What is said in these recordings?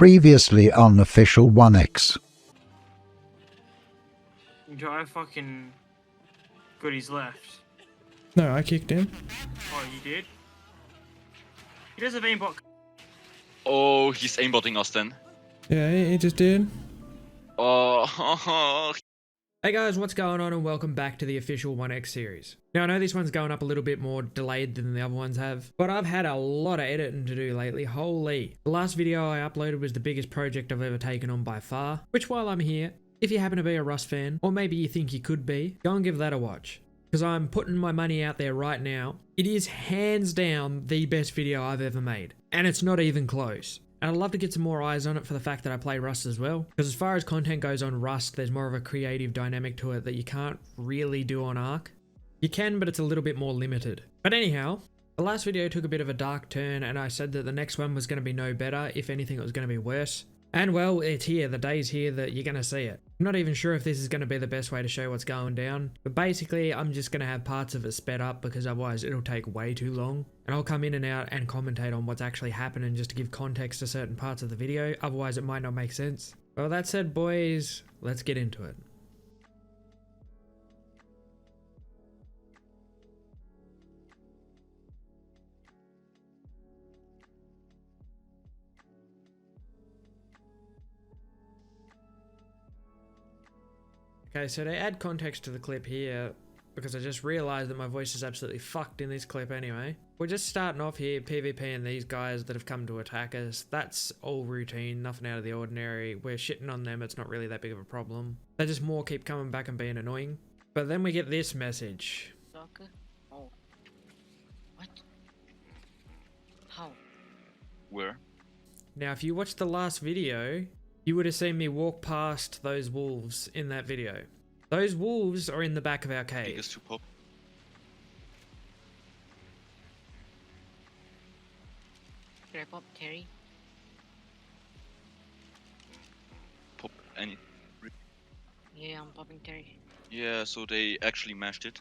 Previously on Official 1X. Do I fucking goodies left? No, I kicked him. Oh, you did? He does have aimbot. Oh, he's aimbotting us then. Yeah, he just did. Oh, Hey guys, what's going on and welcome back to the official 1X series. Now I know this one's going up a little bit more delayed than the other ones have, but I've had a lot of editing to do lately, holy. The last video I uploaded was the biggest project I've ever taken on by far, which while I'm here, if you happen to be a Rust fan, or maybe you think you could be, go and give that a watch. Because I'm putting my money out there right now. It is hands down the best video I've ever made, and it's not even close. And I'd love to get some more eyes on it for the fact that I play Rust as well. Because as far as content goes on Rust, there's more of a creative dynamic to it that you can't really do on Arc. You can, but it's a little bit more limited. But anyhow, the last video took a bit of a dark turn and I said that the next one was going to be no better. If anything, it was going to be worse. And well, it's here. The day's here that you're going to see it. I'm not even sure if this is going to be the best way to show what's going down. But basically, I'm just going to have parts of it sped up because otherwise it'll take way too long. And I'll come in and out and commentate on what's actually happening just to give context to certain parts of the video. Otherwise, it might not make sense. Well, that said, boys, let's get into it. Okay, so to add context to the clip here, because I just realized that my voice is absolutely fucked in this clip anyway. We're just starting off here, PvPing these guys that have come to attack us. That's all routine, nothing out of the ordinary. We're shitting on them, it's not really that big of a problem. They just more keep coming back and being annoying. But then we get this message. Soccer? Oh. What? How? where? Now, if you watched the last video, you would have seen me walk past those wolves in that video. Those wolves are in the back of our cave. Biggest to pop. Should I pop Terry? Pop any. Yeah, I'm popping Terry. Yeah, so they actually mashed it.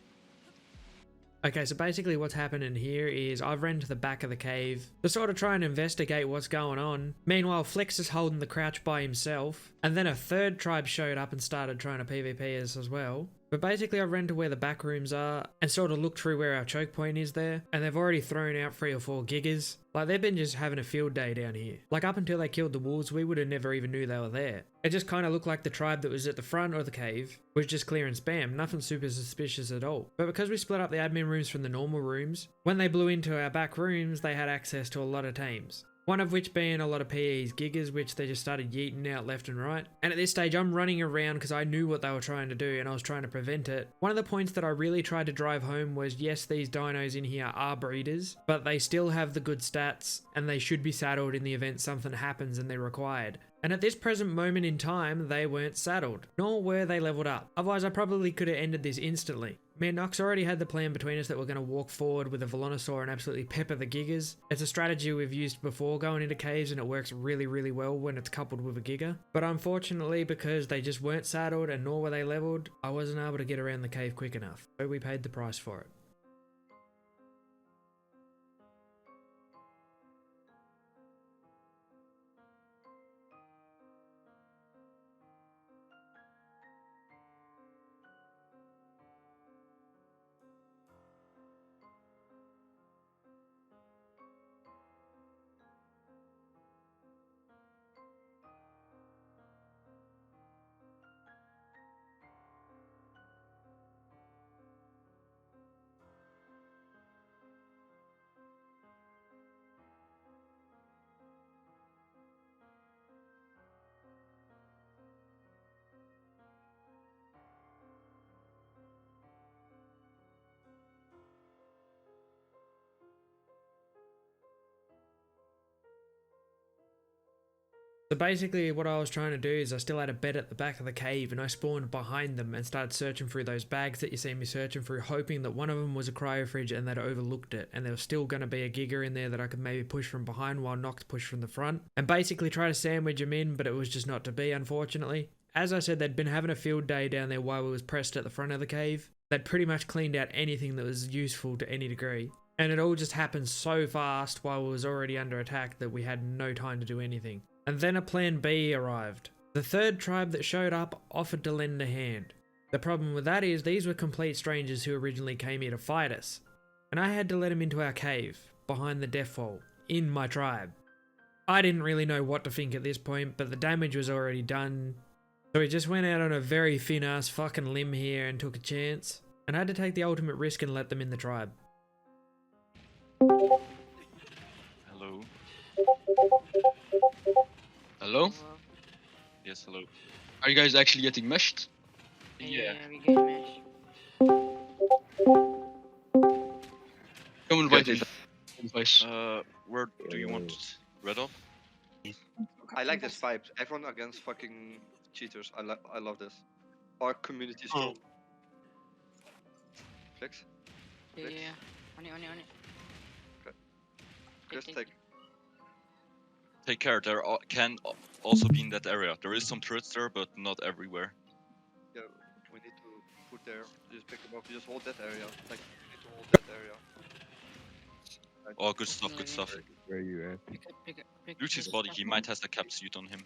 Okay, so basically what's happening here is I've ran to the back of the cave to sort of try and investigate what's going on. Meanwhile, Flex is holding the crouch by himself, and then a third tribe showed up and started trying to PvP us as well. But basically I ran to where the back rooms are and sort of looked through where our choke point is there, and they've already thrown out 3 or 4 gigas. Like, they've been just having a field day down here. Like, up until they killed the wolves, we would have never even knew they were there. It just kind of looked like the tribe that was at the front of the cave was just clearing spam, nothing super suspicious at all. But because we split up the admin rooms from the normal rooms, when they blew into our back rooms, they had access to a lot of teams. One of which being a lot of PE's gigas, which they just started yeeting out left and right. And at this stage, I'm running around because I knew what they were trying to do and I was trying to prevent it. One of the points that I really tried to drive home was, yes, these dinos in here are breeders, but they still have the good stats and they should be saddled in the event something happens and they're required. And at this present moment in time, they weren't saddled, nor were they leveled up. Otherwise, I probably could have ended this instantly. Me and Nox already had the plan between us that we're going to walk forward with a Velonosaur and absolutely pepper the gigas. It's a strategy we've used before going into caves and it works really, really well when it's coupled with a giga. But unfortunately, because they just weren't saddled and nor were they leveled, I wasn't able to get around the cave quick enough. So we paid the price for it. So basically what I was trying to do is I still had a bed at the back of the cave and I spawned behind them and started searching through those bags that you see me searching through, hoping that one of them was a cryo fridge and they'd overlooked it and there was still going to be a giga in there that I could maybe push from behind while Nox pushed from the front and basically try to sandwich them in, but it was just not to be, unfortunately. As I said, they'd been having a field day down there while we was pressed at the front of the cave. They'd pretty much cleaned out anything that was useful to any degree. And it all just happened so fast while we was already under attack that we had no time to do anything. And then a plan B arrived. The third tribe that showed up offered to lend a hand. The problem with that is these were complete strangers who originally came here to fight us. And I had to let them into our cave, behind the death wall, in my tribe. I didn't really know what to think at this point, but the damage was already done. So we just went out on a very thin ass fucking limb here and took a chance. And I had to take the ultimate risk and let them in the tribe. Hello. Hello? Well, Yes, hello. Are you guys actually getting meshed? yeah, we get mesh. Come invite it. Advice. Where do you want it? Red up? I like this vibe. Everyone against fucking cheaters. I love this. Our community is strong. Flex? Yeah, on it. Chris, take. take. Take care, there can also be in that area. There is some turrets there, but not everywhere. Yeah, we need to put there. Just pick them up. Just hold that area. Like, we need to hold that area. Oh, good stuff, good stuff. Where you at? Pick Loot his this body, stuff he up. might have the cap suit on him.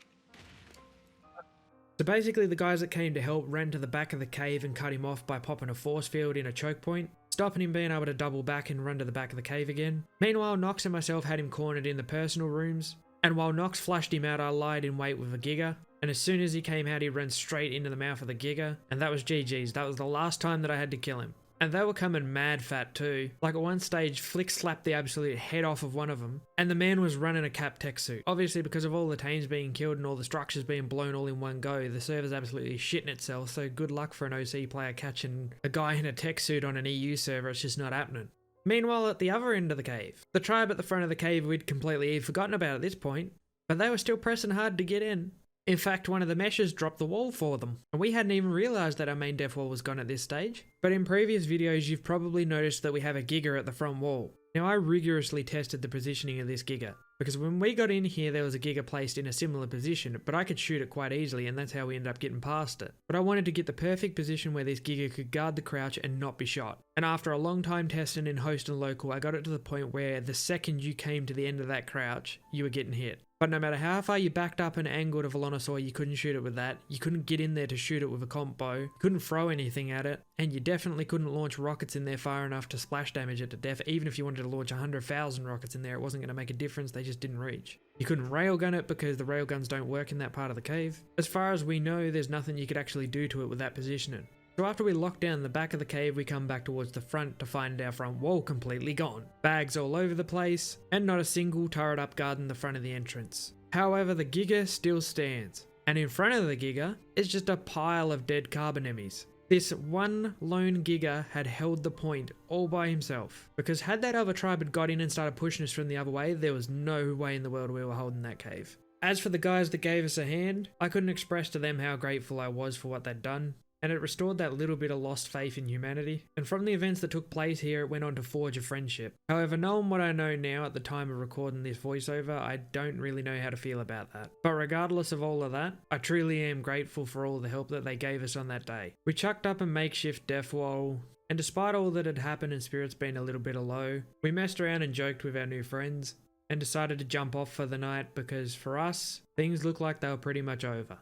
So basically the guys that came to help ran to the back of the cave and cut him off by popping a force field in a choke point, stopping him being able to double back and run to the back of the cave again. Meanwhile, Nox and myself had him cornered in the personal rooms, and while Nox flashed him out, I lied in wait with a Giga, and as soon as he came out he ran straight into the mouth of the Giga, and that was GG's. That was the last time that I had to kill him. And they were coming mad fat too. Like at one stage, Flick slapped the absolute head off of one of them, and the man was running a cap tech suit. Obviously, because of all the teams being killed and all the structures being blown all in one go, the server's absolutely shitting itself, so good luck for an OC player catching a guy in a tech suit on an EU server. It's just not happening. Meanwhile, at the other end of the cave, the tribe at the front of the cave we'd completely forgotten about at this point, but they were still pressing hard to get in. In fact, one of the meshes dropped the wall for them, and we hadn't even realised that our main death wall was gone at this stage. But in previous videos you've probably noticed that we have a Giga at the front wall. Now I rigorously tested the positioning of this Giga, because when we got in here there was a Giga placed in a similar position, but I could shoot it quite easily and that's how we ended up getting past it. But I wanted to get the perfect position where this Giga could guard the crouch and not be shot. And after a long time testing in host and local, I got it to the point where the second you came to the end of that crouch, you were getting hit. But no matter how far you backed up and angled a Velonosaur, you couldn't shoot it with that. You couldn't get in there to shoot it with a comp bow. You couldn't throw anything at it. And you definitely couldn't launch rockets in there far enough to splash damage it to death. Even if you wanted to launch 100,000 rockets in there, it wasn't going to make a difference. They just didn't reach. You couldn't railgun it because the railguns don't work in that part of the cave. As far as we know, there's nothing you could actually do to it with that positioning. So after we lock down the back of the cave, we come back towards the front to find our front wall completely gone. Bags all over the place, and not a single turret up guarding the front of the entrance. However, the Giga still stands, and in front of the Giga is just a pile of dead carbon enemies. This one lone Giga had held the point all by himself, because had that other tribe had got in and started pushing us from the other way, there was no way in the world we were holding that cave. As for the guys that gave us a hand, I couldn't express to them how grateful I was for what they'd done. And it restored that little bit of lost faith in humanity. And from the events that took place here, it went on to forge a friendship. However, knowing what I know now at the time of recording this voiceover, I don't really know how to feel about that. But regardless of all of that, I truly am grateful for all the help that they gave us on that day. We chucked up a makeshift death wall, and despite all that had happened and spirits being a little bit low, we messed around and joked with our new friends, and decided to jump off for the night because for us, things looked like they were pretty much over.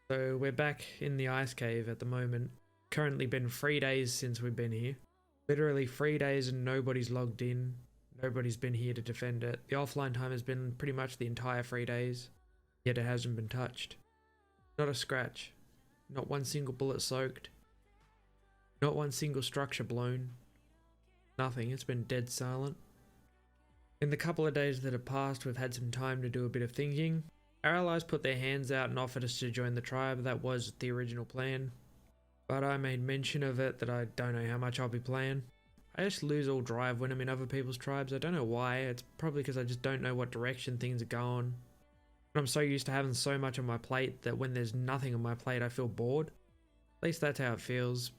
So we're back in the ice cave at the moment. Currently been 3 days since we've been here. Literally 3 days and nobody's logged in. Nobody's been here to defend it. The offline time has been pretty much the entire 3 days. Yet it hasn't been touched. Not a scratch. Not one single bullet soaked. Not one single structure blown. Nothing. It's been dead silent. In the couple of days that have passed, we've had some time to do a bit of thinking. Our allies put their hands out and offered us to join the tribe. That was the original plan. But I made mention of it that I don't know how much I'll be playing. I just lose all drive when I'm in other people's tribes. I don't know why. It's probably because I just don't know what direction things are going. And I'm so used to having so much on my plate that when there's nothing on my plate, I feel bored. At least that's how it feels.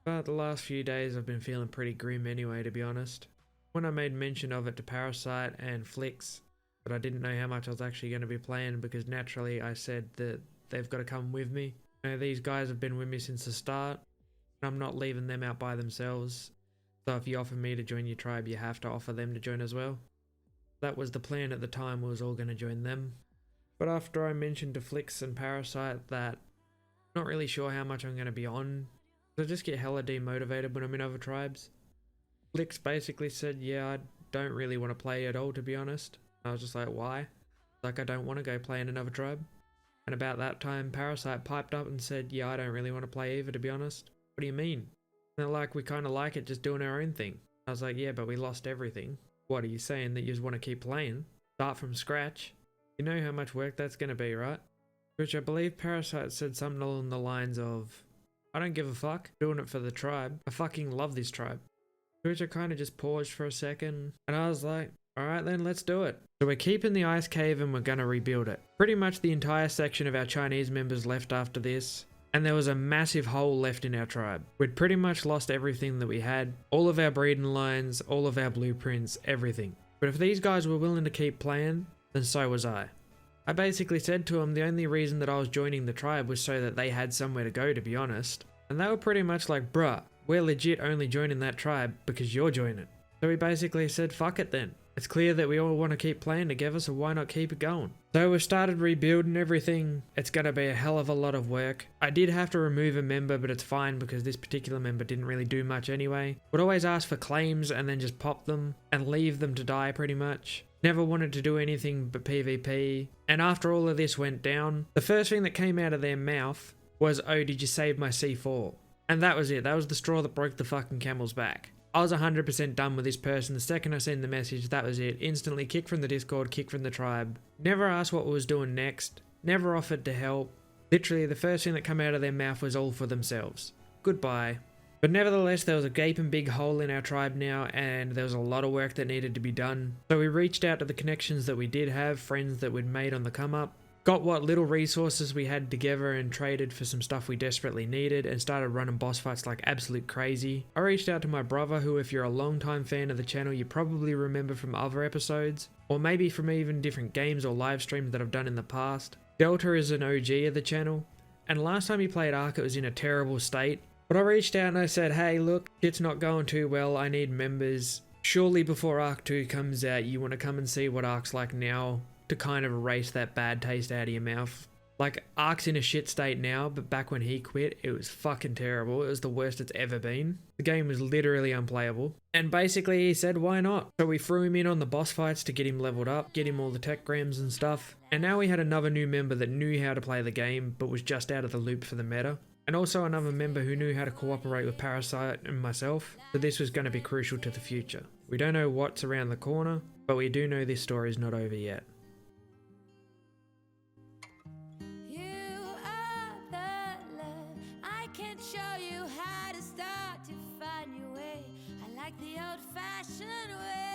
But the last few days I've been feeling pretty grim anyway, to be honest. When I made mention of it to Parasite and Flix, but I didn't know how much I was actually going to be playing, because naturally I said that they've got to come with me. You know, these guys have been with me since the start, and I'm not leaving them out by themselves. So if you offer me to join your tribe, you have to offer them to join as well. That was the plan at the time, we was all going to join them. But after I mentioned to Flix and Parasite that I'm not really sure how much I'm going to be on, I just get hella demotivated when I'm in other tribes. Flix basically said, yeah, I don't really want to play at all, to be honest. I was just like, why? Like, I don't want to go play in another tribe. And about that time, Parasite piped up and said, yeah, I don't really want to play either, to be honest. What do you mean? And they're like, we kind of like it just doing our own thing. I was like, yeah, but we lost everything. What are you saying, that you just want to keep playing? Start from scratch? You know how much work that's going to be, right? Which I believe Parasite said something along the lines of, I don't give a fuck, doing it for the tribe. I fucking love this tribe. Which I kind of just paused for a second, and I was like, alright then, let's do it. So we're keeping the ice cave and we're going to rebuild it. Pretty much the entire section of our Chinese members left after this. And there was a massive hole left in our tribe. We'd pretty much lost everything that we had. All of our breeding lines, all of our blueprints, everything. But if these guys were willing to keep playing, then so was I. I basically said to them the only reason that I was joining the tribe was so that they had somewhere to go, to be honest. And they were pretty much like, bruh, we're legit only joining that tribe because you're joining. So we basically said, fuck it then. It's clear that we all want to keep playing together, so why not keep it going? So we've started rebuilding everything. It's going to be a hell of a lot of work. I did have to remove a member, but it's fine because this particular member didn't really do much anyway. Would always ask for claims and then just pop them and leave them to die pretty much. Never wanted to do anything but PvP. And after all of this went down, the first thing that came out of their mouth was, oh, did you save my C4? And that was it. That was the straw that broke the fucking camel's back. I was 100% done with this person. The second I sent the message, that was it. Instantly kick from the Discord, kick from the tribe. Never asked what we was doing next. Never offered to help. Literally, the first thing that came out of their mouth was all for themselves. Goodbye. But nevertheless, there was a gaping big hole in our tribe now, and there was a lot of work that needed to be done. So we reached out to the connections that we did have, friends that we'd made on the come up. Got what little resources we had together and traded for some stuff we desperately needed, and started running boss fights like absolute crazy. I reached out to my brother, who if you're a long time fan of the channel, you probably remember from other episodes, or maybe from even different games or live streams that I've done in the past. Delta is an OG of the channel, and last time he played Ark it was in a terrible state. But I reached out and I said, hey look, it's not going too well, I need members. Surely before Ark 2 comes out you want to come and see what Ark's like now, to kind of erase that bad taste out of your mouth. Like, Ark's in a shit state now, but back when he quit, it was fucking terrible. It was the worst it's ever been. The game was literally unplayable. And basically he said, why not? So we threw him in on the boss fights to get him leveled up, get him all the tech grams and stuff. And now we had another new member that knew how to play the game, but was just out of the loop for the meta. And also another member who knew how to cooperate with Parasite and myself. So this was going to be crucial to the future. We don't know what's around the corner, but we do know this story's not over yet. Show you how to start to find your way. I like the old-fashioned way.